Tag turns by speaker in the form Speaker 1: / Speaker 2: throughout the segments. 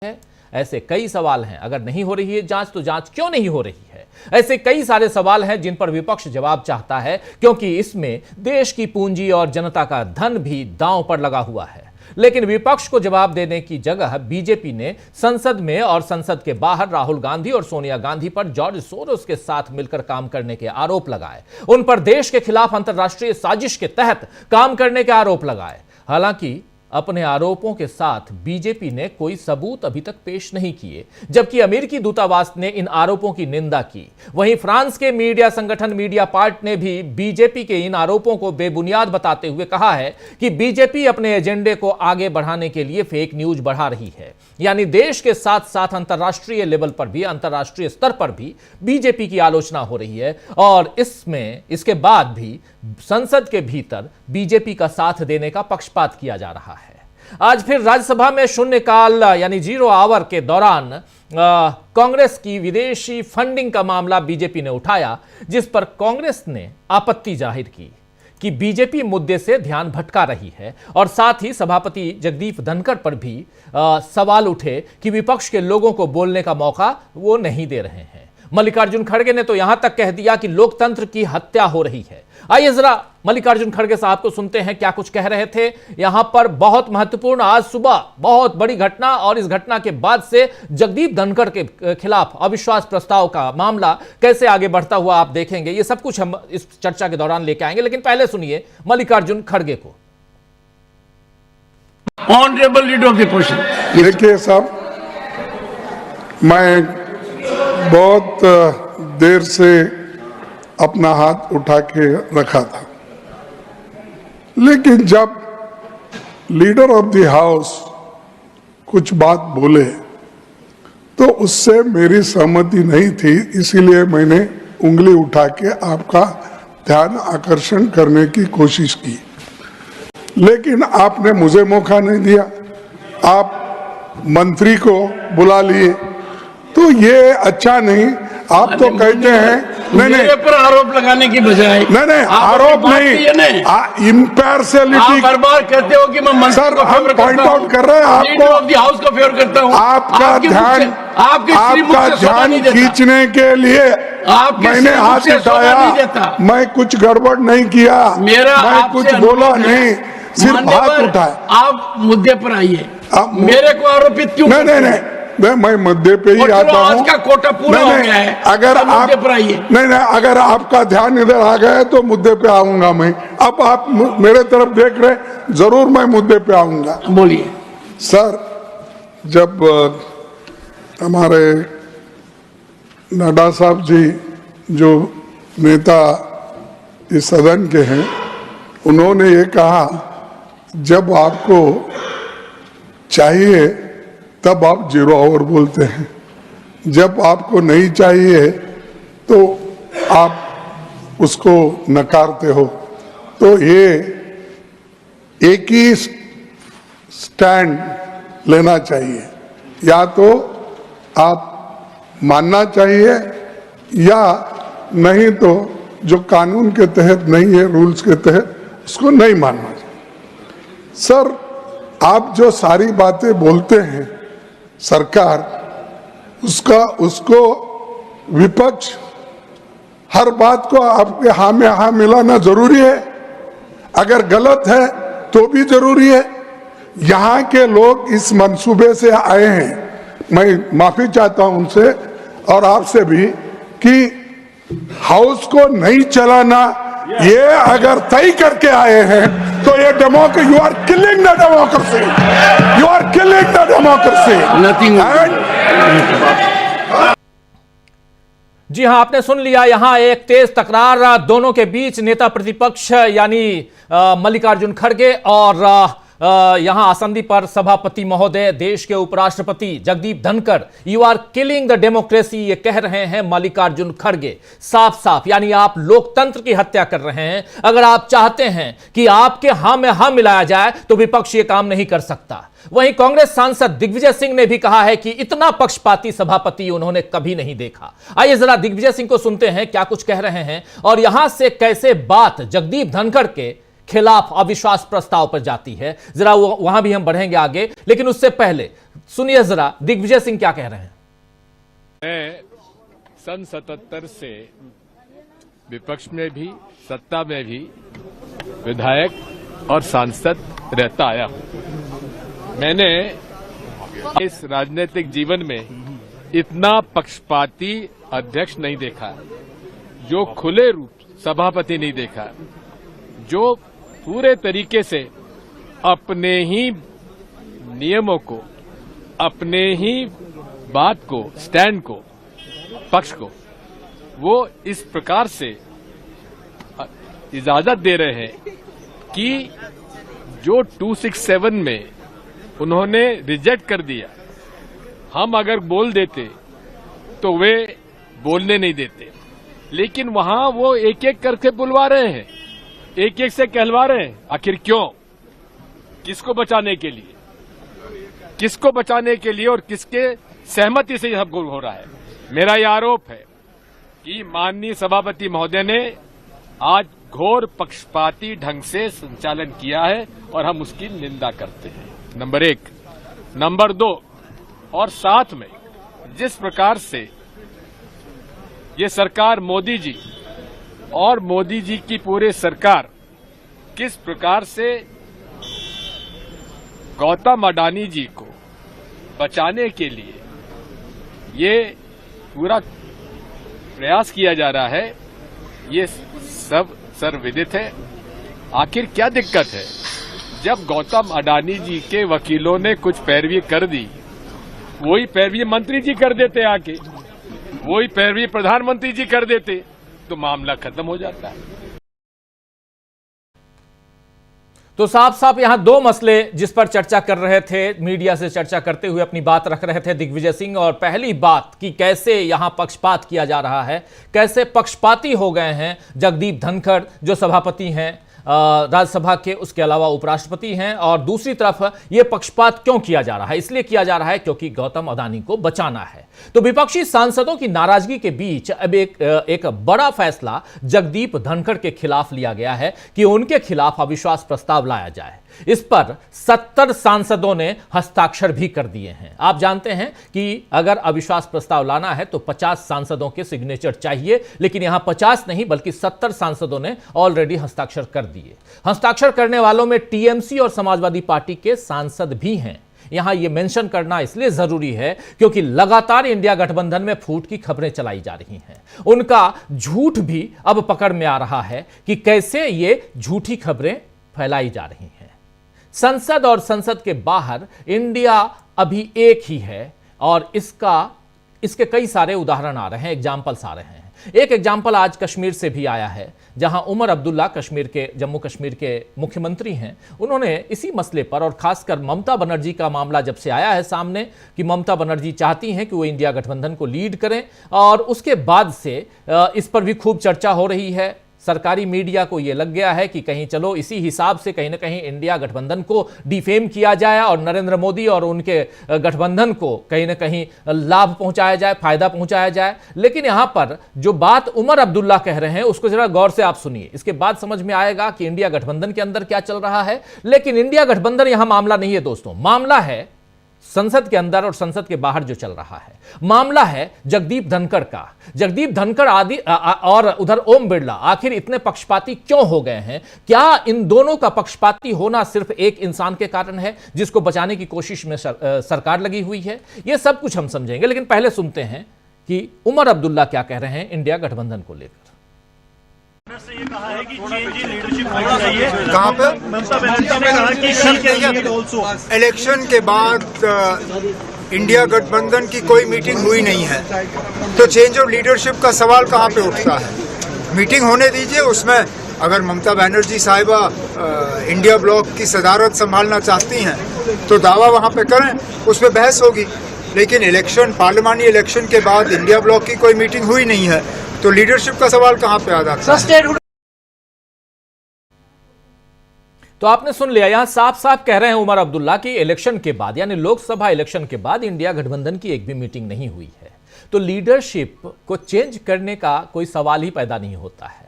Speaker 1: है। ऐसे कई सवाल हैं। अगर नहीं हो रही है जांच तो जांच क्यों नहीं हो रही है? ऐसे कई सारे सवाल हैं जिन पर विपक्ष जवाब चाहता है, क्योंकि इसमें देश की पूंजी और जनता का धन भी दांव पर लगा हुआ है। लेकिन विपक्ष को जवाब देने की जगह बीजेपी ने संसद में और संसद के बाहर राहुल गांधी और सोनिया गांधी पर जॉर्ज सोरोस के साथ मिलकर काम करने के आरोप लगाए। उन पर देश के खिलाफ अंतर्राष्ट्रीय साजिश के तहत काम करने के आरोप लगाए। हालांकि अपने आरोपों के साथ बीजेपी ने कोई सबूत अभी तक पेश नहीं किए, जबकि अमेरिकी दूतावास ने इन आरोपों की निंदा की। वहीं फ्रांस के मीडिया संगठन मीडियापार्ट ने भी बीजेपी के इन आरोपों को बेबुनियाद बताते हुए कहा है कि बीजेपी अपने एजेंडे को आगे बढ़ाने के लिए फेक न्यूज बढ़ा रही है। यानी देश के साथ साथ अंतर्राष्ट्रीय लेवल पर भी, अंतर्राष्ट्रीय स्तर पर भी बीजेपी की आलोचना हो रही है और इसके बाद भी संसद के भीतर बीजेपी का साथ देने का पक्षपात किया जा रहा है। आज फिर राज्यसभा में शून्यकाल यानी 0 आवर के दौरान कांग्रेस की विदेशी फंडिंग का मामला बीजेपी ने उठाया, जिस पर कांग्रेस ने आपत्ति जाहिर की कि बीजेपी मुद्दे से ध्यान भटका रही है और साथ ही सभापति जगदीप धनखड़ पर भी सवाल उठे कि विपक्ष के लोगों को बोलने का मौका वो नहीं दे रहे हैं। मल्लिकार्जुन खड़गे ने तो यहां तक कह दिया कि लोकतंत्र की हत्या हो रही है। आइए जरा मल्लिकार्जुन खड़गे साहब को सुनते हैं क्या कुछ कह रहे थे। यहां पर बहुत महत्वपूर्ण आज सुबह बहुत बड़ी घटना और इस घटना के बाद से जगदीप धनखड़ के खिलाफ अविश्वास प्रस्ताव का मामला कैसे आगे बढ़ता हुआ आप देखेंगे। ये सब कुछ हम इस चर्चा के दौरान लेके आएंगे, लेकिन पहले सुनिए मल्लिकार्जुन खड़गे को।
Speaker 2: Honourable leader of the opposition.
Speaker 3: देखिए साहब, मैं बहुत देर से अपना हाथ उठा के रखा था, लेकिन जब लीडर ऑफ द हाउस कुछ बात बोले तो उससे मेरी सहमति नहीं थी, इसीलिए मैंने उंगली उठा के आपका ध्यान आकर्षण करने की कोशिश की, लेकिन आपने मुझे मौका नहीं दिया। आप मंत्री को बुला लिए, तो ये अच्छा नहीं। आप तो कहते हैं
Speaker 2: मेरे पर आरोप लगाने की बजाय
Speaker 3: नहीं आरोप नहीं, इम्पार्शियलिटी
Speaker 2: बार बार कहते हो कि मैं मंत्री को फेवर
Speaker 3: पॉइंट आउट कर रहे हैं, आपको
Speaker 2: हाउस को फेवर करता हूं।
Speaker 3: आपका ध्यान खींचने के लिए मैंने हाथ उठाया। मैं कुछ गड़बड़ नहीं किया, मैं कुछ बोला नहीं, सिर्फ हाथ उठाया।
Speaker 2: आप मुद्दे पर आइए। मेरे को आरोपित क्यों?
Speaker 3: नहीं, मैं मुद्दे पे ही आता हूँ।
Speaker 2: आज का कोटा पूरा हो गया है।
Speaker 3: अगर आप नहीं, अगर आपका ध्यान इधर आ गया तो मुद्दे पे आऊंगा मैं। अब आप मेरे तरफ देख रहे, जरूर मैं मुद्दे पे आऊंगा।
Speaker 2: बोलिए
Speaker 3: सर। जब हमारे नड्डा साहब जी जो नेता इस सदन के हैं, उन्होंने ये कहा जब आपको चाहिए तब आप 0 आवर बोलते हैं, जब आपको नहीं चाहिए तो आप उसको नकारते हो। तो ये एक ही स्टैंड लेना चाहिए, या तो आप मानना चाहिए या नहीं तो जो कानून के तहत नहीं है, रूल्स के तहत, उसको नहीं मानना चाहिए। सर, आप जो सारी बातें बोलते हैं सरकार, उसको विपक्ष हर बात को आपके हाँ में हाँ मिलाना जरूरी है। अगर गलत है तो भी जरूरी है। यहाँ के लोग इस मंसूबे से आए हैं, मैं माफी चाहता हूं उनसे और आपसे भी, कि हाउस को नहीं चलाना ये अगर तय करके आए हैं तो ये democracy, you are killing the democracy, you are killing the democracy.
Speaker 1: जी हां, आपने सुन लिया। यहां एक तेज तकरार दोनों के बीच, नेता प्रतिपक्ष यानी मल्लिकार्जुन खड़गे और यहां आसंदी पर सभापति महोदय, देश के उपराष्ट्रपति Jagdeep Dhankhar, you are killing the democracy, ये कह रहे हैं मल्लिकार्जुन खड़गे। साफ साफ यानी आप लोकतंत्र की हत्या कर रहे हैं। अगर आप चाहते हैं कि आपके हां में हां मिलाया जाए तो विपक्ष ये काम नहीं कर सकता। वहीं कांग्रेस सांसद दिग्विजय सिंह ने भी कहा है कि इतना पक्षपाती सभापति उन्होंने कभी नहीं देखा। आइए जरा दिग्विजय सिंह को सुनते हैं क्या कुछ कह रहे हैं और यहां से कैसे बात जगदीप धनखड़ के खिलाफ अविश्वास प्रस्ताव पर जाती है। जरा वहां भी हम बढ़ेंगे आगे, लेकिन उससे पहले सुनिए जरा दिग्विजय सिंह क्या कह रहे हैं।
Speaker 4: मैं सन 77 से विपक्ष में भी सत्ता में भी विधायक और सांसद रहता आया हूं। मैंने इस राजनीतिक जीवन में इतना पक्षपाती अध्यक्ष नहीं देखा, जो खुले रूप सभापति नहीं देखा, जो पूरे तरीके से अपने ही नियमों को, अपने ही बात को, स्टैंड को, पक्ष को वो इस प्रकार से इजाजत दे रहे हैं कि जो 267 में उन्होंने रिजेक्ट कर दिया, हम अगर बोल देते तो वे बोलने नहीं देते, लेकिन वहां वो एक एक करके बुलवा रहे हैं, एक एक से कहलवा रहे हैं। आखिर क्यों? किसको बचाने के लिए? किसको बचाने के लिए और किसके सहमति से यह सब हो रहा है? मेरा यह आरोप है कि माननीय सभापति महोदय ने आज घोर पक्षपाती ढंग से संचालन किया है और हम उसकी निंदा करते हैं, नंबर 1। नंबर 2, और साथ में जिस प्रकार से ये सरकार मोदी जी और मोदी जी की पूरी सरकार किस प्रकार से गौतम अडानी जी को बचाने के लिए ये पूरा प्रयास किया जा रहा है, ये सब सर्वविदित है। आखिर क्या दिक्कत है? जब गौतम अडानी जी के वकीलों ने कुछ पैरवी कर दी, वही पैरवी मंत्री जी कर देते, आके वही पैरवी प्रधानमंत्री जी कर देते, तो मामला खत्म हो जाता है।
Speaker 1: तो साफ साफ यहां दो मसले जिस पर चर्चा कर रहे थे, मीडिया से चर्चा करते हुए अपनी बात रख रहे थे दिग्विजय सिंह। और पहली बात कि कैसे यहां पक्षपात किया जा रहा है, कैसे पक्षपाती हो गए हैं जगदीप धनखड़ जो सभापति हैं राज्यसभा के, उसके अलावा उपराष्ट्रपति हैं। और दूसरी तरफ यह पक्षपात क्यों किया जा रहा है? इसलिए किया जा रहा है क्योंकि गौतम अडानी को बचाना है। तो विपक्षी सांसदों की नाराजगी के बीच अब एक बड़ा फैसला जगदीप धनखड़ के खिलाफ लिया गया है कि उनके खिलाफ अविश्वास प्रस्ताव लाया जाए। इस पर 70 सांसदों ने हस्ताक्षर भी कर दिए हैं। आप जानते हैं कि अगर अविश्वास प्रस्ताव लाना है तो 50 सांसदों के सिग्नेचर चाहिए, लेकिन यहां 50 नहीं बल्कि 70 सांसदों ने ऑलरेडी हस्ताक्षर कर दिए। हस्ताक्षर करने वालों में टीएमसी और समाजवादी पार्टी के सांसद भी हैं। यहां यह मेंशन करना इसलिए जरूरी है क्योंकि लगातार इंडिया गठबंधन में फूट की खबरें चलाई जा रही हैं। उनका झूठ भी अब पकड़ में आ रहा है कि कैसे ये झूठी खबरें फैलाई जा रही हैं। संसद और संसद के बाहर इंडिया अभी एक ही है और इसके कई सारे उदाहरण आ रहे हैं, एग्जाम्पल्स आ रहे हैं। एक एग्जाम्पल आज कश्मीर से भी आया है, जहां उमर अब्दुल्ला जम्मू कश्मीर के मुख्यमंत्री हैं। उन्होंने इसी मसले पर और खासकर ममता बनर्जी का मामला जब से आया है सामने कि ममता बनर्जी चाहती हैं कि वो इंडिया गठबंधन को लीड करें, और उसके बाद से इस पर भी खूब चर्चा हो रही है। सरकारी मीडिया को यह लग गया है कि कहीं चलो इसी हिसाब से कहीं ना कहीं इंडिया गठबंधन को डिफेम किया जाए और नरेंद्र मोदी और उनके गठबंधन को कहीं ना कहीं लाभ पहुंचाया जाए, फायदा पहुंचाया जाए। लेकिन यहां पर जो बात उमर अब्दुल्ला कह रहे हैं उसको जरा गौर से आप सुनिए, इसके बाद समझ में आएगा कि इंडिया गठबंधन के अंदर क्या चल रहा है। लेकिन इंडिया गठबंधन यहां मामला नहीं है दोस्तों, मामला है संसद के अंदर और संसद के बाहर जो चल रहा है। मामला है जगदीप धनखड़ का। जगदीप धनखड़ आदि और उधर ओम बिरला आखिर इतने पक्षपाती क्यों हो गए हैं? क्या इन दोनों का पक्षपाती होना सिर्फ एक इंसान के कारण है जिसको बचाने की कोशिश में सरकार लगी हुई है? यह सब कुछ हम समझेंगे, लेकिन पहले सुनते हैं कि उमर अब्दुल्ला क्या कह रहे हैं इंडिया गठबंधन को लेकर।
Speaker 5: ये कहा है कि चेंज इन लीडरशिप होनी चाहिए। कहाँ पे? ममता बनर्जी ने कहा कि
Speaker 6: इलेक्शन के बाद इंडिया गठबंधन की कोई मीटिंग हुई नहीं है, तो चेंज ऑफ लीडरशिप का सवाल कहाँ पे उठता है? मीटिंग होने दीजिए, उसमें अगर ममता बनर्जी साहिबा इंडिया ब्लॉक की सदारत संभालना चाहती हैं तो दावा वहाँ पे करें, उस पर बहस होगी। लेकिन इलेक्शन, पार्लियामानी इलेक्शन के बाद इंडिया ब्लॉक की कोई मीटिंग हुई नहीं है, तो लीडरशिप का सवाल कहां पे आ जाता है?
Speaker 1: तो आपने सुन लिया, यहां साफ साफ कह रहे हैं उमर अब्दुल्ला कि इलेक्शन के बाद यानी लोकसभा इलेक्शन के बाद इंडिया गठबंधन की एक भी मीटिंग नहीं हुई है, तो लीडरशिप को चेंज करने का कोई सवाल ही पैदा नहीं होता है।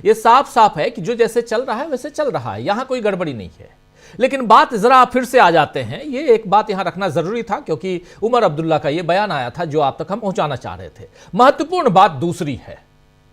Speaker 1: ये साफ साफ है कि जो जैसे चल रहा है वैसे चल रहा है, यहां कोई गड़बड़ी नहीं है। लेकिन बात जरा फिर से आ जाते हैं, ये एक बात यहां रखना जरूरी था क्योंकि उमर अब्दुल्ला का ये बयान आया था जो आप तक हम पहुंचाना चाह रहे थे। महत्वपूर्ण बात दूसरी है,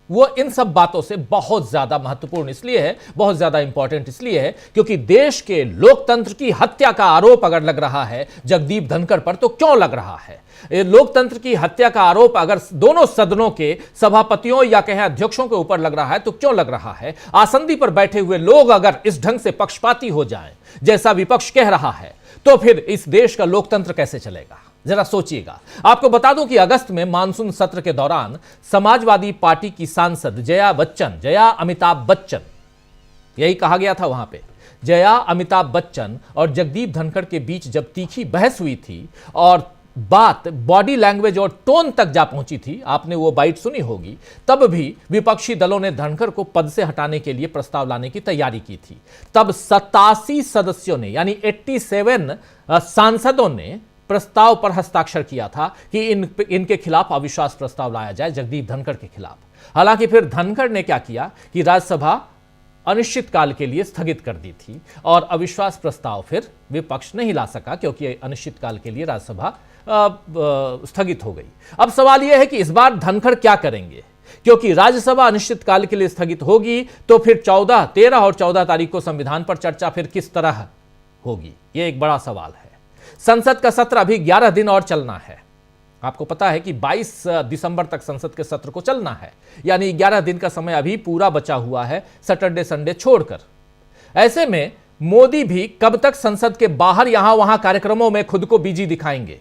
Speaker 1: वो इन सब बातों से बहुत ज्यादा महत्वपूर्ण इसलिए है, बहुत ज्यादा इंपॉर्टेंट इसलिए है क्योंकि देश के लोकतंत्र की हत्या का आरोप अगर लग रहा है जगदीप धनखड़ पर, तो क्यों लग रहा है? लोकतंत्र की हत्या का आरोप अगर दोनों सदनों के सभापतियों या कहें अध्यक्षों के ऊपर लग रहा है तो क्यों लग रहा है? आसंदी पर बैठे हुए लोग अगर इस ढंग से पक्षपाती हो जाएं जैसा विपक्ष कह रहा है, तो फिर इस देश का लोकतंत्र कैसे चलेगा? जरा सोचिएगा। आपको बता दूं कि अगस्त में मानसून सत्र के दौरान समाजवादी पार्टी की सांसद जया अमिताभ बच्चन, यही कहा गया था वहां पे, जया अमिताभ बच्चन और जगदीप धनखड़ के बीच जब तीखी बहस हुई थी और बात बॉडी लैंग्वेज और टोन तक जा पहुंची थी, आपने वो बाइट सुनी होगी, तब भी विपक्षी दलों ने धनखड़ को पद से हटाने के लिए प्रस्ताव लाने की तैयारी की थी। तब 87 सदस्यों ने यानी 87 सांसदों ने प्रस्ताव पर हस्ताक्षर किया था कि इनके खिलाफ अविश्वास प्रस्ताव लाया जाए, जगदीप धनखड़ के खिलाफ। हालांकि फिर धनखड़ ने क्या किया कि राज्यसभा अनिश्चित काल के लिए स्थगित कर दी थी और अविश्वास प्रस्ताव फिर विपक्ष नहीं ला सका क्योंकि अनिश्चित काल के लिए राज्यसभा स्थगित हो गई। अब सवाल यह है कि इस बार धनखड़ क्या करेंगे, क्योंकि राज्यसभा अनिश्चित काल के लिए स्थगित होगी तो फिर 13 और 14 तारीख को संविधान पर चर्चा फिर किस तरह होगी, यह एक बड़ा सवाल है। संसद का सत्र अभी 11 दिन और चलना है। आपको पता है कि 22 दिसंबर तक संसद के सत्र को चलना है, यानी 11 दिन का समय अभी पूरा बचा हुआ है, सैटरडे संडे छोड़कर। ऐसे में मोदी भी कब तक संसद के बाहर यहां वहां कार्यक्रमों में खुद को बिजी दिखाएंगे?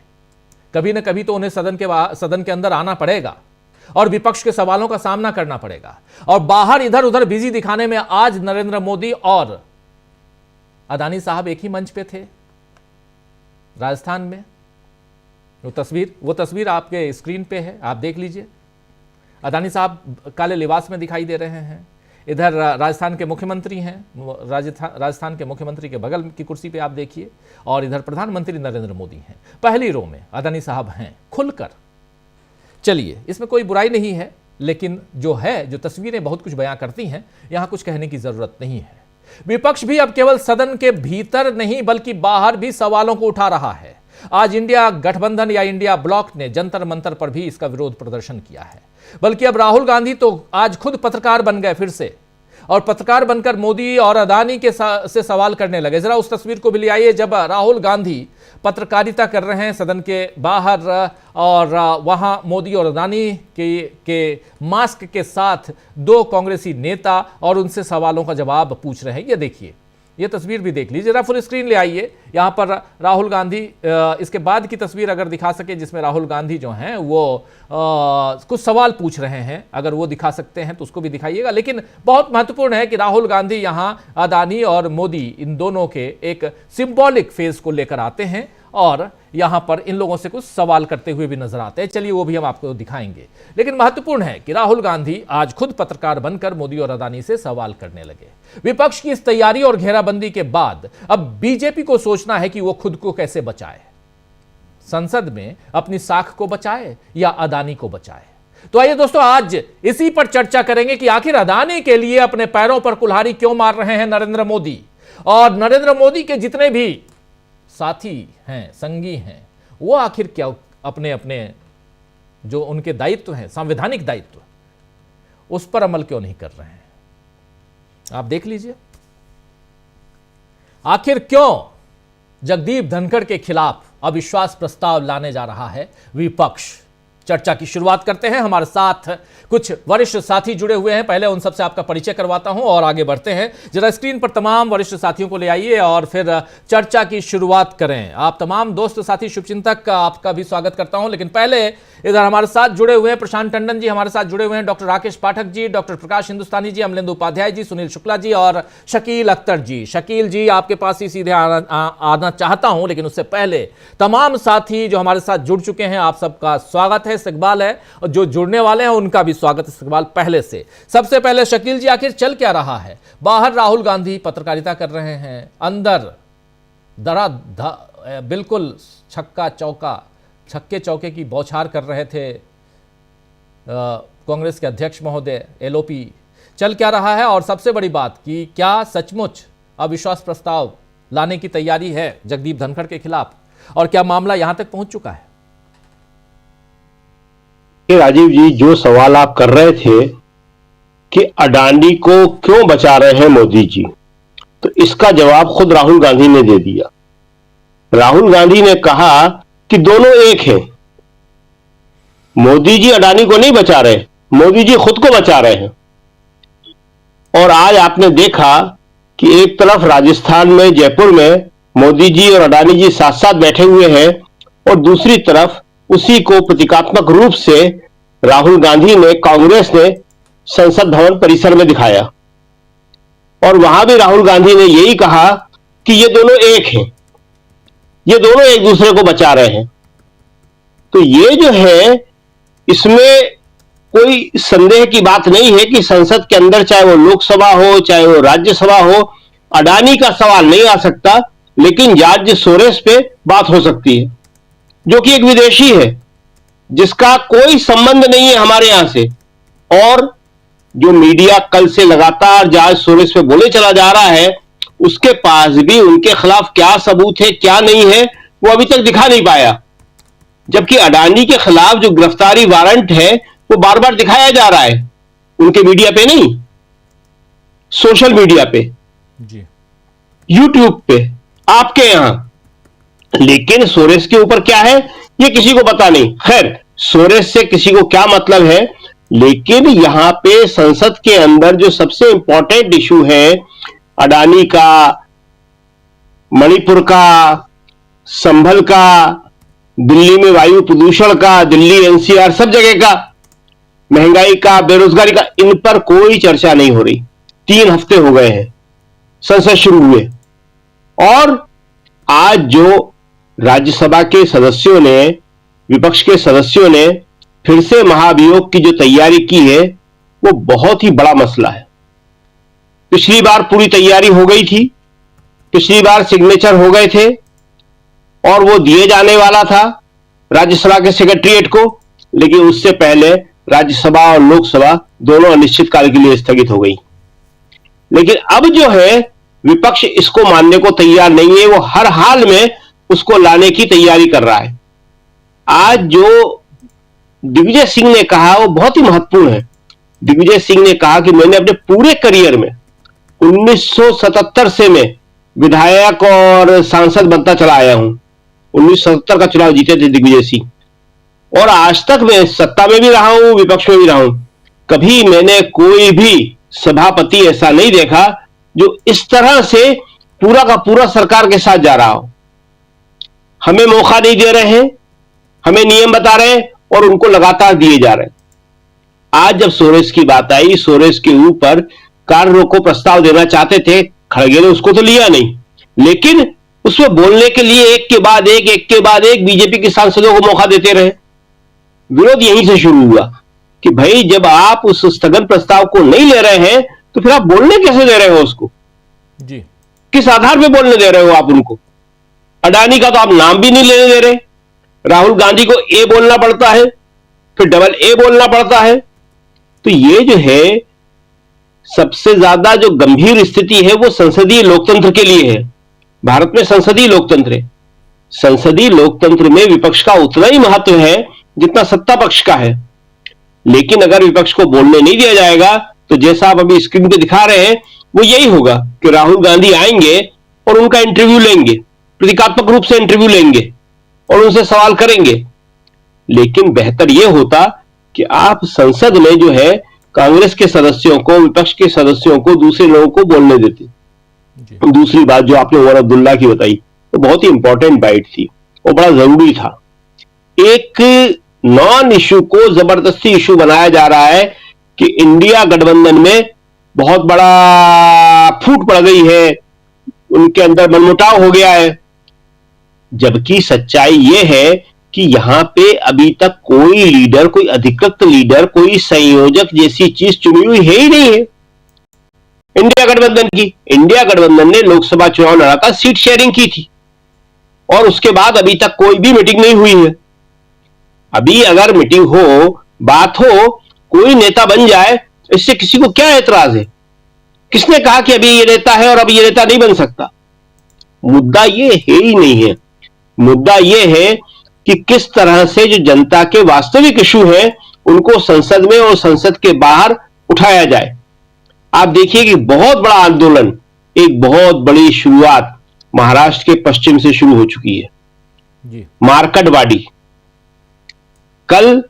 Speaker 1: कभी ना कभी तो उन्हें सदन के अंदर आना पड़ेगा और विपक्ष के सवालों का सामना करना पड़ेगा। और बाहर इधर उधर बिजी दिखाने में आज नरेंद्र मोदी और अदानी साहब एक ही मंच पे थे राजस्थान में। वो तस्वीर आपके स्क्रीन पे है, आप देख लीजिए। अदानी साहब काले लिबास में दिखाई दे रहे हैं। इधर राजस्थान के मुख्यमंत्री हैं, राजस्थान के मुख्यमंत्री के बगल की कुर्सी पे आप देखिए, और इधर प्रधानमंत्री नरेंद्र मोदी हैं। पहली रो में अदानी साहब हैं खुलकर। चलिए, इसमें कोई बुराई नहीं है, लेकिन जो तस्वीरें बहुत कुछ बयां करती हैं, यहां कुछ कहने की जरूरत नहीं है। विपक्ष भी अब केवल सदन के भीतर नहीं बल्कि बाहर भी सवालों को उठा रहा है। आज इंडिया गठबंधन या इंडिया ब्लॉक ने जंतर मंतर पर भी इसका विरोध प्रदर्शन किया है। बल्कि अब राहुल गांधी तो आज खुद पत्रकार बन गए फिर से, और पत्रकार बनकर मोदी और अदानी से सवाल करने लगे। जरा उस तस्वीर को भी ले आइए जब राहुल गांधी पत्रकारिता कर रहे हैं सदन के बाहर और वहां मोदी और अदानी के मास्क के साथ 2 कांग्रेसी नेता और उनसे सवालों का जवाब पूछ रहे हैं। ये देखिए, ये तस्वीर भी देख लीजिए, जरा फुल स्क्रीन ले आइए। यहाँ पर राहुल गांधी, इसके बाद की तस्वीर अगर दिखा सके जिसमें राहुल गांधी जो हैं वो कुछ सवाल पूछ रहे हैं, अगर वो दिखा सकते हैं तो उसको भी दिखाइएगा। लेकिन बहुत महत्वपूर्ण है कि राहुल गांधी यहाँ अदानी और मोदी इन दोनों के एक सिंबॉलिक फेज को लेकर आते हैं और यहां पर इन लोगों से कुछ सवाल करते हुए भी नजर आते हैं। चलिए वो भी हम आपको दिखाएंगे। लेकिन महत्वपूर्ण है कि राहुल गांधी आज खुद पत्रकार बनकर मोदी और अदानी से सवाल करने लगे। विपक्ष की इस तैयारी और घेराबंदी के बाद अब बीजेपी को सोचना है कि वो खुद को कैसे बचाए, संसद में अपनी साख को बचाए या अदानी को बचाए। तो आइए दोस्तों, आज इसी पर चर्चा करेंगे कि आखिर अदानी के लिए अपने पैरों पर कुल्हाड़ी क्यों मार रहे हैं नरेंद्र मोदी, और नरेंद्र मोदी के जितने भी साथी हैं, संगी हैं, वो आखिर क्या अपने अपने जो उनके दायित्व हैं, संवैधानिक दायित्व, उस पर अमल क्यों नहीं कर रहे हैं? आप देख लीजिए, आखिर क्यों जगदीप धनखड़ के खिलाफ अविश्वास प्रस्ताव लाने जा रहा है विपक्ष। चर्चा की शुरुआत करते हैं। हमारे साथ कुछ वरिष्ठ साथी जुड़े हुए हैं, पहले उन सबसे आपका परिचय करवाता हूं और आगे बढ़ते हैं। जरा स्क्रीन पर तमाम वरिष्ठ साथियों को ले आइए और फिर चर्चा की शुरुआत करें। आप तमाम दोस्त साथी शुभचिंतक, आपका भी स्वागत करता हूं। लेकिन पहले इधर हमारे साथ जुड़े हुए हैं प्रशांत टंडन जी, हमारे साथ जुड़े हुए हैं डॉक्टर राकेश पाठक जी, डॉक्टर प्रकाश हिंदुस्तानी जी, अमलेंदु उपाध्याय जी, सुनील शुक्ला जी और शकील अख्तर जी। शकील जी, आपके पास ही सीधे आना चाहता हूं, लेकिन उससे पहले तमाम साथी जो हमारे साथ जुड़ चुके हैं, आप सबका स्वागत है, इस्तकबाल है, और जो जुड़ने वाले हैं उनका भी स्वागत, इस्तकबाल पहले से। सबसे पहले शकील जी, आखिर चल क्या रहा है? बाहर राहुल गांधी पत्रकारिता कर रहे हैं, अंदर बिल्कुल छक्के चौके की बौछार कर रहे थे कांग्रेस के अध्यक्ष महोदय एलओपी। चल क्या रहा है, और सबसे बड़ी बात कि क्या सचमुच अविश्वास प्रस्ताव लाने की तैयारी है जगदीप धनखड़ के खिलाफ, और क्या मामला यहां तक पहुंच चुका है?
Speaker 7: राजीव जी, जो सवाल आप कर रहे थे कि अडानी को क्यों बचा रहे हैं मोदी जी, तो इसका जवाब खुद राहुल गांधी ने दे दिया। राहुल गांधी ने कहा कि दोनों एक हैं। मोदी जी अडानी को नहीं बचा रहे, मोदी जी खुद को बचा रहे हैं। और आज आपने देखा कि एक तरफ राजस्थान में, जयपुर में मोदी जी और अडानी जी साथ साथ बैठे हुए हैं, और दूसरी तरफ उसी को प्रतीकात्मक रूप से राहुल गांधी ने, कांग्रेस ने संसद भवन परिसर में दिखाया। और वहां भी राहुल गांधी ने यही कहा कि ये दोनों एक हैं, ये दोनों एक दूसरे को बचा रहे हैं। तो ये जो है, इसमें कोई संदेह की बात नहीं है कि संसद के अंदर, चाहे वो लोकसभा हो चाहे वो राज्यसभा हो, अडानी का सवाल नहीं आ सकता, लेकिन जॉर्ज सोरेस पे बात हो सकती है, जो कि एक विदेशी है जिसका कोई संबंध नहीं है हमारे यहां से। और जो मीडिया कल से लगातार जॉर्ज सोरेस पे बोले चला जा रहा है, उसके पास भी उनके खिलाफ क्या सबूत है क्या नहीं है वो अभी तक दिखा नहीं पाया। जबकि अडानी के खिलाफ जो गिरफ्तारी वारंट है वो बार बार दिखाया जा रहा है, उनके मीडिया पे नहीं, सोशल मीडिया पे
Speaker 1: जी,
Speaker 7: यूट्यूब पे, आपके यहां। लेकिन सोरेस के ऊपर क्या है ये किसी को पता नहीं। खैर, सोरेस से किसी को क्या मतलब है, लेकिन यहां पे संसद के अंदर जो सबसे इंपॉर्टेंट इशू है, अडानी का, मणिपुर का, संभल का, दिल्ली में वायु प्रदूषण का, दिल्ली एनसीआर, सब जगह का, महंगाई का, बेरोजगारी का, इन पर कोई चर्चा नहीं हो रही। 3 हफ्ते हो गए हैं संसद शुरू हुए, और आज जो राज्यसभा के सदस्यों ने, विपक्ष के सदस्यों ने फिर से महाभियोग की जो तैयारी की है, वो बहुत ही बड़ा मसला है। पिछली बार पूरी तैयारी हो गई थी, पिछली बार सिग्नेचर हो गए थे, और वो दिए जाने वाला था राज्यसभा के सेक्रेटरीएट को, लेकिन उससे पहले राज्यसभा और लोकसभा दोनों अनिश्चितकाल के लिए स्थगित हो गई। लेकिन अब जो है, विपक्ष इसको मानने को तैयार नहीं है, वो हर हाल में उसको लाने की तैयारी कर रहा है। आज जो दिग्विजय सिंह ने कहा वो बहुत ही महत्वपूर्ण है। दिग्विजय सिंह ने कहा कि मैंने अपने पूरे करियर में 1977 से मैं विधायक और सांसद बनता चला आया हूं। 1977 का चुनाव जीते थे दिग्विजय सिंह, और आज तक मैं सत्ता में भी रहा हूं, विपक्ष में भी रहा हूं। कभी मैंने कोई भी सभापति ऐसा नहीं देखा जो इस तरह से पूरा का पूरा सरकार के साथ जा रहा हो। हमें मौका नहीं दे रहे हैं, हमें नियम बता रहे हैं, और उनको लगातार दिए जा रहे हैं। आज जब सोरेस की बात आई, सोरेस के ऊपर कार्य रोको प्रस्ताव देना चाहते थे, खड़गे ने उसको तो लिया नहीं, लेकिन उसमें बोलने के लिए एक के बाद एक बीजेपी के सांसदों को मौका देते रहे। विरोध यहीं से शुरू हुआ कि भाई, जब आप उस स्थगन प्रस्ताव को नहीं ले रहे हैं तो फिर आप बोलने कैसे दे रहे हो उसको
Speaker 1: जी,
Speaker 7: किस आधार पे बोलने दे रहे हो आप उनको? अडानी का तो आप नाम भी नहीं लेने दे रहे। राहुल गांधी को ए बोलना पड़ता है, फिर डबल ए बोलना पड़ता है। तो ये जो है, सबसे ज्यादा जो गंभीर स्थिति है वो संसदीय लोकतंत्र के लिए है। भारत में संसदीय लोकतंत्र है, संसदीय लोकतंत्र में विपक्ष का उतना ही महत्व है जितना सत्ता पक्ष का है। लेकिन अगर विपक्ष को बोलने नहीं दिया जाएगा तो जैसा आप अभी स्क्रीन पे दिखा रहे हैं वो यही होगा कि राहुल गांधी आएंगे और उनका इंटरव्यू लेंगे, प्रतीकात्मक रूप से इंटरव्यू लेंगे और उनसे सवाल करेंगे। लेकिन बेहतर यह होता कि आप संसद में जो है कांग्रेस के सदस्यों को, विपक्ष के सदस्यों को, दूसरे लोगों को बोलने देते। दूसरी बात जो आपने उमर अब्दुल्ला की बताई तो बहुत ही इंपॉर्टेंट बाइट थी, वो बड़ा जरूरी था। एक नॉन इशू को जबरदस्ती इशू बनाया जा रहा है कि इंडिया गठबंधन में बहुत बड़ा फूट पड़ गई है, उनके अंदर मनमुटाव हो गया है। जबकि सच्चाई यह है कि यहां पे अभी तक कोई लीडर, कोई अधिकृत लीडर, कोई संयोजक जैसी चीज चुनी हुई है ही नहीं है इंडिया गठबंधन की। इंडिया गठबंधन ने लोकसभा चुनाव लड़ा था, सीट शेयरिंग की थी, और उसके बाद अभी तक कोई भी मीटिंग नहीं हुई है। अभी अगर मीटिंग हो, बात हो, कोई नेता बन जाए इससे किसी को क्या एतराज है? किसने कहा कि अभी ये नेता है और अभी ये नेता नहीं बन सकता? मुद्दा ये है ही नहीं है। मुद्दा ये है कि किस तरह से जो जनता के वास्तविक इशू है उनको संसद में और संसद के बाहर उठाया जाए। आप देखिए कि बहुत बड़ा आंदोलन, एक बहुत बड़ी शुरुआत महाराष्ट्र के पश्चिम से शुरू हो चुकी है
Speaker 1: जी।
Speaker 7: मार्कटवाड़ी। कल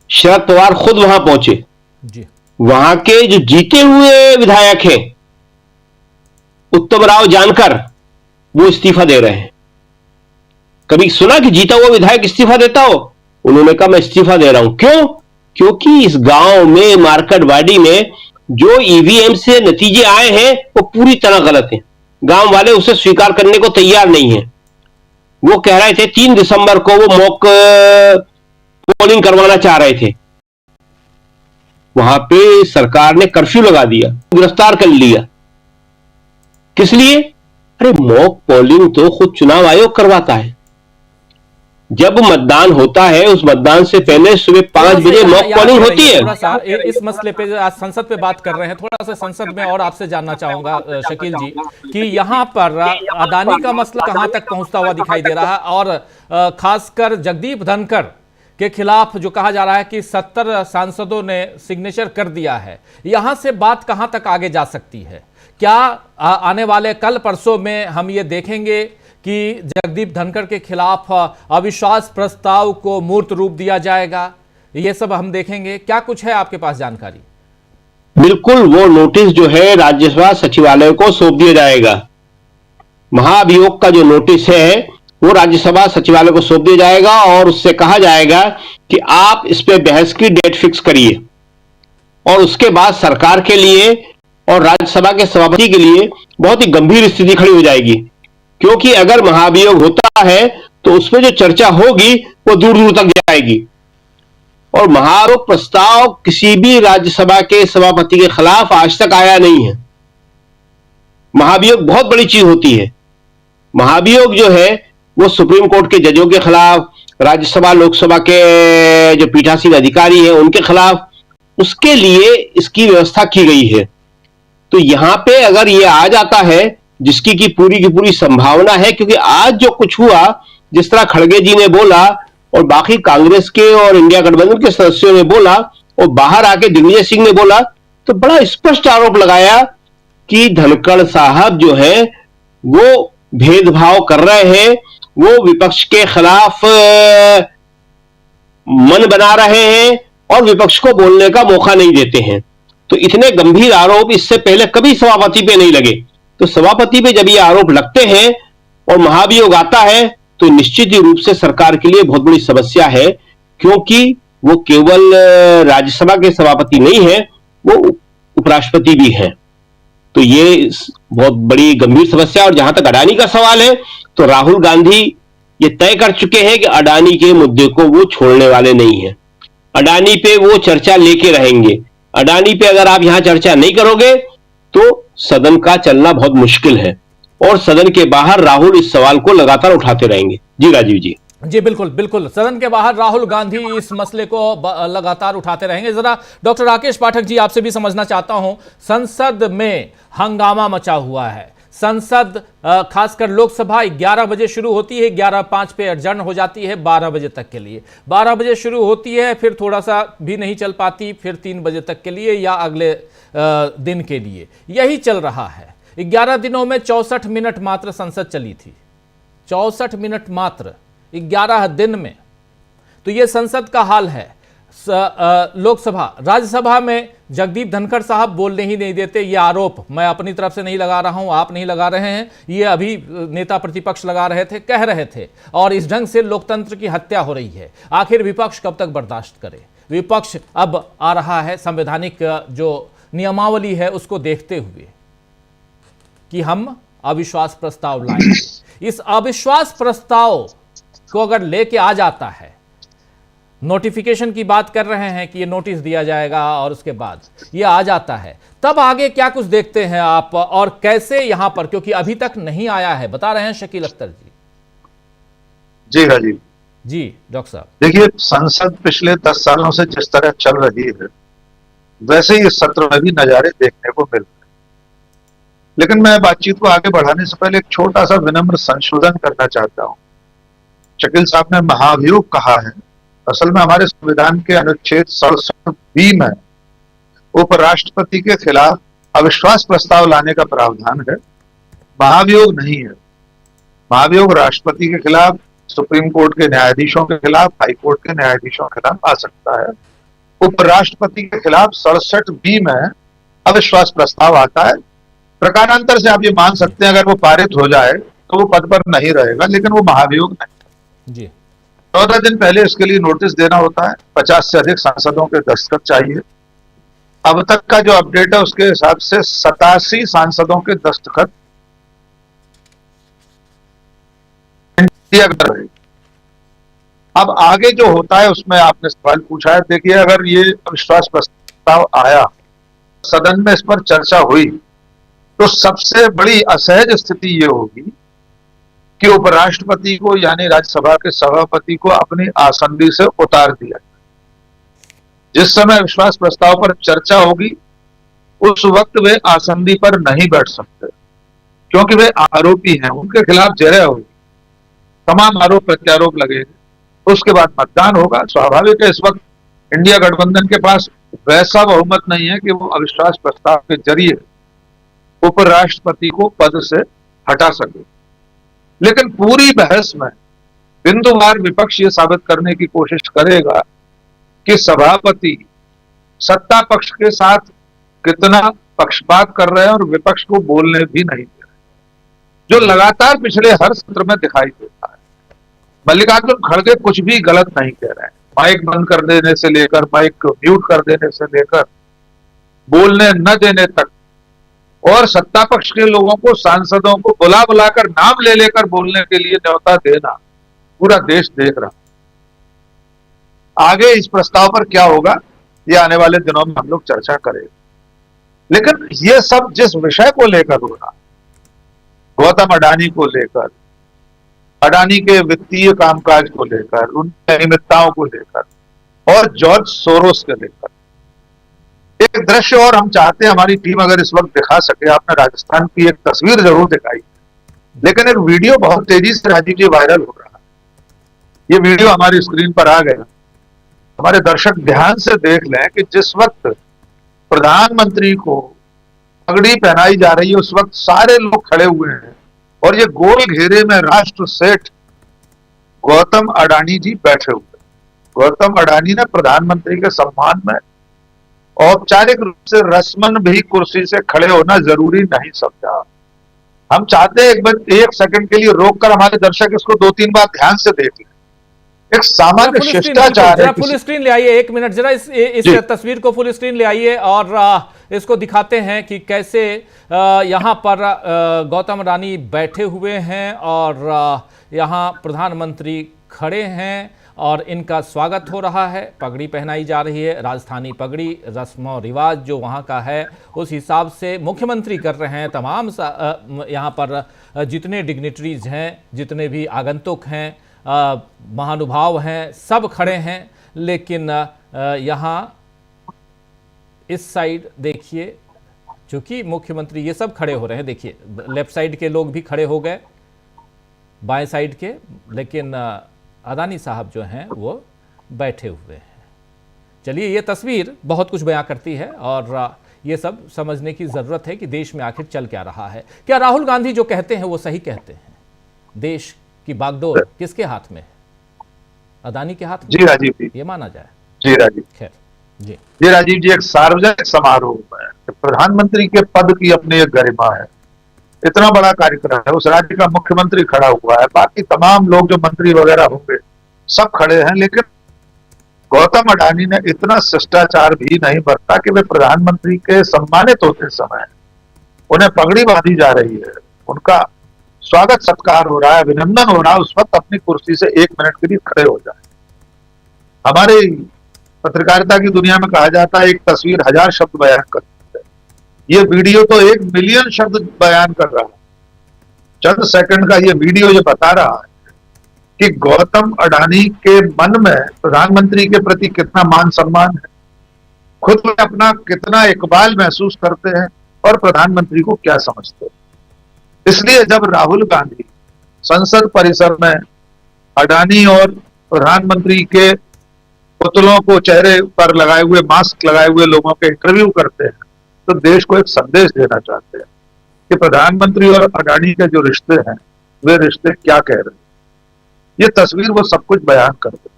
Speaker 7: शरद पवार खुद वहां पहुंचे
Speaker 1: जी।
Speaker 7: वहां के जो जीते हुए विधायक हैं उत्तम राव जानकर, वो इस्तीफा दे रहे हैं। कभी सुना कि जीता हुआ विधायक इस्तीफा देता हो? उन्होंने कहा मैं इस्तीफा दे रहा हूं। क्यों? क्योंकि इस गांव में मार्कटवाड़ी में जो ईवीएम से नतीजे आए हैं वो पूरी तरह गलत हैं। गांव वाले उसे स्वीकार करने को तैयार नहीं है। वो कह रहे थे 3 दिसंबर को वो मॉक पोलिंग करवाना चाह रहे थे। वहां पे सरकार ने कर्फ्यू लगा दिया, गिरफ्तार कर लिया। किस लिए? अरे मॉक पोलिंग तो खुद चुनाव आयोग करवाता है। जब मतदान होता है उस मतदान से पहले सुबह 5 बजे मॉक पोलिंग होती है।
Speaker 1: थोड़ा सा इस मसले पे आज संसद पे बात कर रहे हैं, थोड़ा सा संसद में और आपसे जानना चाहूंगा शकील जी कि यहाँ पर अडानी का मसला कहां तक पहुंचता हुआ दिखाई दे रहा है, और खासकर जगदीप धनखड़ के खिलाफ जो कहा जा रहा है कि 70 सांसदों ने सिग्नेचर कर दिया है, यहां से बात कहां तक आगे जा सकती है? क्या आने वाले कल परसों में हम ये देखेंगे कि जगदीप धनखड़ के खिलाफ अविश्वास प्रस्ताव को मूर्त रूप दिया जाएगा? ये सब हम देखेंगे। क्या कुछ है आपके पास जानकारी?
Speaker 7: बिल्कुल, वो नोटिस जो है राज्यसभा सचिवालय को सौंप दिया जाएगा। महाभियोग का जो नोटिस है वो राज्यसभा सचिवालय को सौंप दिया जाएगा और उससे कहा जाएगा कि आप इस पे बहस की डेट फिक्स करिए। और उसके बाद सरकार के लिए और राज्यसभा के सभापति के लिए बहुत ही गंभीर स्थिति खड़ी हो जाएगी, क्योंकि अगर महाभियोग होता है तो उसमें जो चर्चा होगी वो दूर दूर तक जाएगी। और महाभियोग प्रस्ताव किसी भी राज्यसभा के सभापति के खिलाफ आज तक आया नहीं है। महाभियोग बहुत बड़ी चीज होती है। महाभियोग जो है वो सुप्रीम कोर्ट के जजों के खिलाफ, राज्यसभा लोकसभा के जो पीठासीन अधिकारी हैं उनके खिलाफ, उसके लिए इसकी व्यवस्था की गई है। तो यहां पे अगर ये आ जाता है, जिसकी की पूरी संभावना है, क्योंकि आज जो कुछ हुआ, जिस तरह खड़गे जी ने बोला और बाकी कांग्रेस के और इंडिया गठबंधन के सदस्यों ने बोला और बाहर आके दिग्विजय सिंह ने बोला, तो बड़ा स्पष्ट आरोप लगाया कि धनखड़ साहब जो है वो भेदभाव कर रहे हैं, वो विपक्ष के खिलाफ मन बना रहे हैं और विपक्ष को बोलने का मौका नहीं देते हैं। तो इतने गंभीर आरोप इससे पहले कभी सभापति पे नहीं लगे। तो सभापति पे जब ये आरोप लगते हैं और महाभियोग आता है तो निश्चित ही रूप से सरकार के लिए बहुत बड़ी समस्या है, क्योंकि वो केवल राज्यसभा के सभापति नहीं है, वो उपराष्ट्रपति भी हैं। तो ये बहुत बड़ी गंभीर समस्या। और जहां तक अडानी का सवाल है तो राहुल गांधी ये तय कर चुके हैं कि अडानी के मुद्दे को वो छोड़ने वाले नहीं हैं। अडानी पे वो चर्चा लेके रहेंगे। अडानी पे अगर आप यहां चर्चा नहीं करोगे तो सदन का चलना बहुत मुश्किल है, और सदन के बाहर राहुल इस सवाल को लगातार उठाते रहेंगे। जी राजीव जी।
Speaker 1: जी बिल्कुल बिल्कुल, सदन के बाहर राहुल गांधी इस मसले को लगातार उठाते रहेंगे। जरा डॉक्टर राकेश पाठक जी आपसे भी समझना चाहता हूं, संसद में हंगामा मचा हुआ है। संसद खासकर लोकसभा 11 बजे शुरू होती है, 11:05 पे एडजर्न हो जाती है 12 बजे तक के लिए। 12 बजे शुरू होती है, फिर थोड़ा सा भी नहीं चल पाती, फिर 3 बजे तक के लिए या अगले दिन के लिए। यही चल रहा है। 11 दिनों में 64 मिनट मात्र संसद चली थी। 64 मिनट मात्र 11 दिन में। तो ये संसद का हाल है। लोकसभा, राज्यसभा में जगदीप धनखड़ साहब बोलने ही नहीं देते। ये आरोप मैं अपनी तरफ से नहीं लगा रहा हूं, आप नहीं लगा रहे हैं, ये अभी नेता प्रतिपक्ष लगा रहे थे, कह रहे थे। और इस ढंग से लोकतंत्र की हत्या हो रही है। आखिर विपक्ष कब तक बर्दाश्त करे? विपक्ष अब आ रहा है संवैधानिक जो नियमावली है उसको देखते हुए कि हम अविश्वास प्रस्ताव लाएं। इस अविश्वास प्रस्ताव को अगर लेके आ जाता है, नोटिफिकेशन की बात कर रहे हैं कि ये नोटिस दिया जाएगा और उसके बाद ये आ जाता है, तब आगे क्या कुछ देखते हैं आप और कैसे यहां पर, क्योंकि अभी तक नहीं आया है, बता रहे हैं शकील अख्तर जी।
Speaker 8: जी राजीव जी।
Speaker 1: डॉक्टर साहब
Speaker 8: देखिए, संसद पिछले 10 सालों से जिस तरह चल रही है वैसे ही इस सत्र में भी नजारे देखने को मिल रहे हैं। लेकिन मैं बातचीत को आगे बढ़ाने से पहले एक छोटा सा विनम्र संशोधन करना चाहता हूं। शकील साहब ने महाभियोग कहा है। असल में हमारे संविधान के अनुच्छेद 67B में उपराष्ट्रपति के खिलाफ अविश्वास प्रस्ताव लाने का प्रावधान है, महाभियोग नहीं है। महाभियोग राष्ट्रपति के खिलाफ, सुप्रीम कोर्ट के न्यायाधीशों के खिलाफ, हाई कोर्ट के न्यायाधीशों के खिलाफ आ सकता है। उपराष्ट्रपति के खिलाफ 67B में अविश्वास प्रस्ताव आता है। प्रकारांतर से आप ये मान सकते हैं, अगर वो पारित हो जाए तो वो पद पर नहीं रहेगा, लेकिन वो महाभियोग नहीं
Speaker 1: जी।
Speaker 8: 14 दिन पहले इसके लिए नोटिस देना होता है। 50 से अधिक सांसदों के दस्तखत चाहिए। अब तक का जो अपडेट है उसके हिसाब से 87 सांसदों के दस्तखत इंडिया कर रहे। अब आगे जो होता है उसमें आपने सवाल पूछा है। देखिए, अगर ये अविश्वास प्रस्ताव आया, सदन में इस पर चर्चा हुई, तो सबसे बड़ी असहज स्थिति ये होगी कि उपराष्ट्रपति को यानी राज्यसभा के सभापति को अपनी आसंदी से उतार दिया। जिस समय विश्वास प्रस्ताव पर चर्चा होगी उस वक्त वे आसंदी पर नहीं बैठ सकते, क्योंकि वे आरोपी हैं, उनके खिलाफ जहर होगी, तमाम आरोप प्रत्यारोप लगेंगे। उसके बाद मतदान होगा। स्वाभाविक है, इस वक्त इंडिया गठबंधन के पास वैसा बहुमत नहीं है कि वो अविश्वास प्रस्ताव के जरिए उपराष्ट्रपति को पद से हटा सके। लेकिन पूरी बहस में बिंदुवार विपक्ष ये साबित करने की कोशिश करेगा कि सभापति सत्ता पक्ष के साथ कितना पक्षपात कर रहे हैं और विपक्ष को बोलने भी नहीं दे रहे, जो लगातार पिछले हर सत्र में दिखाई देता है। मल्लिकार्जुन खड़गे कुछ भी गलत नहीं कह रहे हैं। माइक बंद कर देने से लेकर, माइक म्यूट कर देने से लेकर, बोलने न देने तक, और सत्ता पक्ष के लोगों को, सांसदों को बुला बुलाकर नाम ले लेकर बोलने के लिए न्योता देना पूरा देश देख रहा। आगे इस प्रस्ताव पर क्या होगा ये आने वाले दिनों में हम लोग चर्चा करेंगे। लेकिन ये सब जिस विषय को लेकर हो रहा, गौतम अडानी को लेकर, अडानी के वित्तीय कामकाज को लेकर, उनकी अनियमितताओं को लेकर और जॉर्ज सोरोस के लेकर, एक दृश्य और हम चाहते हैं हमारी टीम अगर इस वक्त दिखा सके। आपने राजस्थान की एक तस्वीर जरूर दिखाई, लेकिन एक वीडियो बहुत तेजी से राजीव जी वायरल हो रहा है। ये वीडियो हमारी स्क्रीन पर आ गया। हमारे दर्शक ध्यान से देख लें कि जिस वक्त प्रधानमंत्री को पगड़ी पहनाई जा रही है उस वक्त सारे लोग खड़े हुए हैं और ये गोल घेरे में राष्ट्र सेठ गौतम अडानी जी बैठे हुए। गौतम अडानी ने प्रधानमंत्री के सम्मान में औपचारिक रूप से रस्मन भी कुर्सी से खड़े होना जरूरी नहीं समझा। हम चाहते हैं एक सेकंड के लिए रोककर हमारे दर्शक इसको 2-3 बार ध्यान से देख लें। एक सामान्य शिष्टाचार है।
Speaker 1: फुल स्क्रीन ले आइए, 1 मिनट जरा इस तस्वीर को फुल स्क्रीन ले आइए और इसको दिखाते हैं कि कैसे यहाँ पर गौतम अडानी बैठे हुए हैं और यहाँ प्रधानमंत्री खड़े हैं और इनका स्वागत हो रहा है। पगड़ी पहनाई जा रही है, राजस्थानी पगड़ी, रस्म और रिवाज जो वहाँ का है उस हिसाब से मुख्यमंत्री कर रहे हैं। तमाम यहाँ पर जितने डिग्निटरीज हैं, जितने भी आगंतुक हैं, महानुभाव हैं, सब खड़े हैं। लेकिन यहाँ इस साइड देखिए, चूंकि मुख्यमंत्री ये सब खड़े हो रहे हैं, देखिए लेफ्ट साइड के लोग भी खड़े हो गए, बाएं साइड के, लेकिन अडानी साहब जो हैं वो बैठे हुए हैं। चलिए, ये तस्वीर बहुत कुछ बयां करती है और ये सब समझने की ज़रूरत है कि देश में आखिर चल क्या रहा है। क्या राहुल गांधी जो कहते हैं वो सही कहते हैं? देश की बागडोर किसके हाथ में है? अडानी के हाथ में?
Speaker 8: जी राजीव जी,
Speaker 1: ये माना जाए।
Speaker 8: जी राजीव,
Speaker 1: खैर जी
Speaker 8: राजीव जी, एक सार्वजनिक समारोह में प्रधानमंत्री के पद की अपनी एक गरिमा है। इतना बड़ा कार्यक्रम है, उस राज्य का मुख्यमंत्री खड़ा हुआ है, बाकी तमाम लोग जो मंत्री वगैरह होंगे सब खड़े हैं, लेकिन गौतम अडानी ने इतना शिष्टाचार भी नहीं बरता कि वे प्रधानमंत्री के सम्मानित होते समय उन्हें पगड़ी बांधी जा रही है, उनका स्वागत सत्कार हो रहा है, अभिनंदन हो रहा है, उस वक्त अपनी कुर्सी से 1 मिनट के लिए खड़े हो जाए। हमारे पत्रकारिता की दुनिया में कहा जाता है एक तस्वीर 1000 शब्द बयान करती है। ये वीडियो तो 1 मिलियन शब्द बयान कर रहा है। चंद सेकंड का ये वीडियो ये बता रहा है कि गौतम अडानी के मन में प्रधानमंत्री के प्रति कितना मान सम्मान है, खुद में अपना कितना इकबाल महसूस करते हैं और प्रधानमंत्री को क्या समझते हैं। इसलिए जब राहुल गांधी संसद परिसर में अडानी और प्रधानमंत्री के पुतलों को चेहरे पर लगाए हुए, मास्क लगाए हुए लोगों के इंटरव्यू करते हैं, तो देश को एक संदेश देना चाहते हैं कि प्रधानमंत्री और अडानी के जो रिश्ते हैं वे रिश्ते क्या कह रहे हैं। ये तस्वीर वो सब कुछ बयान करते हैं।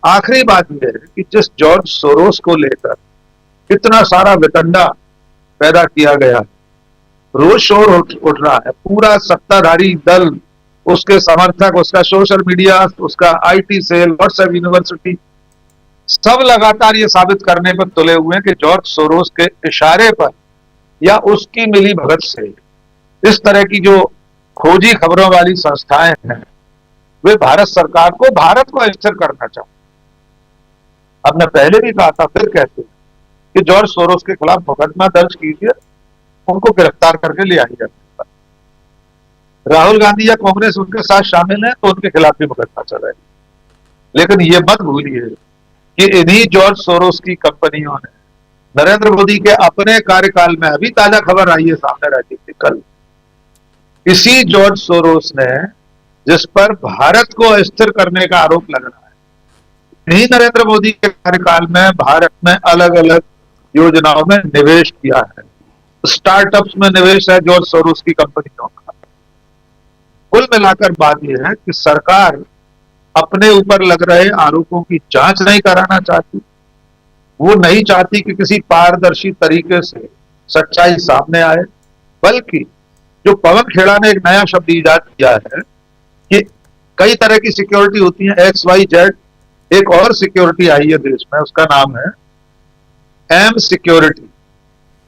Speaker 8: आखिरी बात यह है कि जिस जॉर्ज सोरोस को लेकर इतना सारा वितंडा पैदा किया गया है, रोज शोर उठ रहा है, पूरा सत्ताधारी दल, उसके समर्थक, उसका सोशल मीडिया, उसका आईटी सेल, व्हाट्सएप यूनिवर्सिटी, सब लगातार ये साबित करने पर तुले हुए हैं कि जॉर्ज सोरोस के इशारे पर या उसकी मिली भगत से इस तरह की जो खोजी खबरों वाली संस्थाएं हैं वे भारत सरकार को, भारत को अस्थिर करना चाहते। अब मैं पहले भी कहा था, फिर कहते हैं कि जॉर्ज सोरोस के खिलाफ मुकदमा दर्ज कीजिए, उनको गिरफ्तार करके ले आइए। राहुल गांधी या कांग्रेस उनके साथ शामिल है तो उनके खिलाफ भी मुकदमा चलाएगी। लेकिन ये मत भूलिए कि इन्हीं जॉर्ज सोरोस की कंपनियों ने नरेंद्र मोदी के अपने कार्यकाल में, अभी ताजा खबर आई है सामने रखी थी कल, इसी जॉर्ज सोरोस ने, जिस पर भारत को अस्थिर करने का आरोप लग रहा है, इन्हीं नरेंद्र मोदी के कार्यकाल में भारत में अलग अलग योजनाओं में निवेश किया है। स्टार्टअप्स में निवेश है जॉर्ज सोरोस की कंपनियों का। कुल मिलाकर बात यह है कि सरकार अपने ऊपर लग रहे आरोपों की जांच नहीं कराना चाहती। वो नहीं चाहती कि किसी पारदर्शी तरीके से सच्चाई सामने आए, बल्कि जो पवन खेड़ा ने एक नया शब्द ईजाद किया है कि कई तरह की सिक्योरिटी होती है, XYZ, एक और सिक्योरिटी आई है देश में, उसका नाम है एम सिक्योरिटी,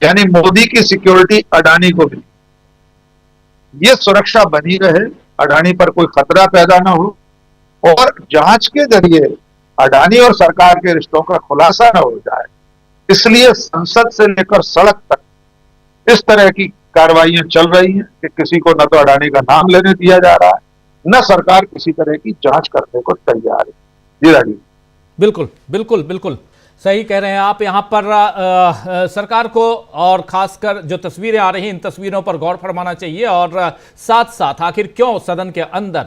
Speaker 8: यानी मोदी की सिक्योरिटी अडानी को भी। ये सुरक्षा बनी रहे, अडानी पर कोई खतरा पैदा ना हो और जांच के जरिए अडानी और सरकार के रिश्तों का खुलासा न हो जाए। इसलिए संसद से लेकर सड़क तक इस तरह की कार्रवाइयां चल रही हैं कि किसी को न तो अडानी का नाम लेने दिया जा रहा है, न सरकार किसी तरह की जांच करने को तैयार है। जी राजीव, बिल्कुल
Speaker 1: बिल्कुल बिल्कुल सही कह रहे हैं आप। यहाँ पर सरकार को और खासकर जो तस्वीरें आ रही हैं, इन तस्वीरों पर गौर फरमाना चाहिए और साथ साथ आखिर क्यों सदन के अंदर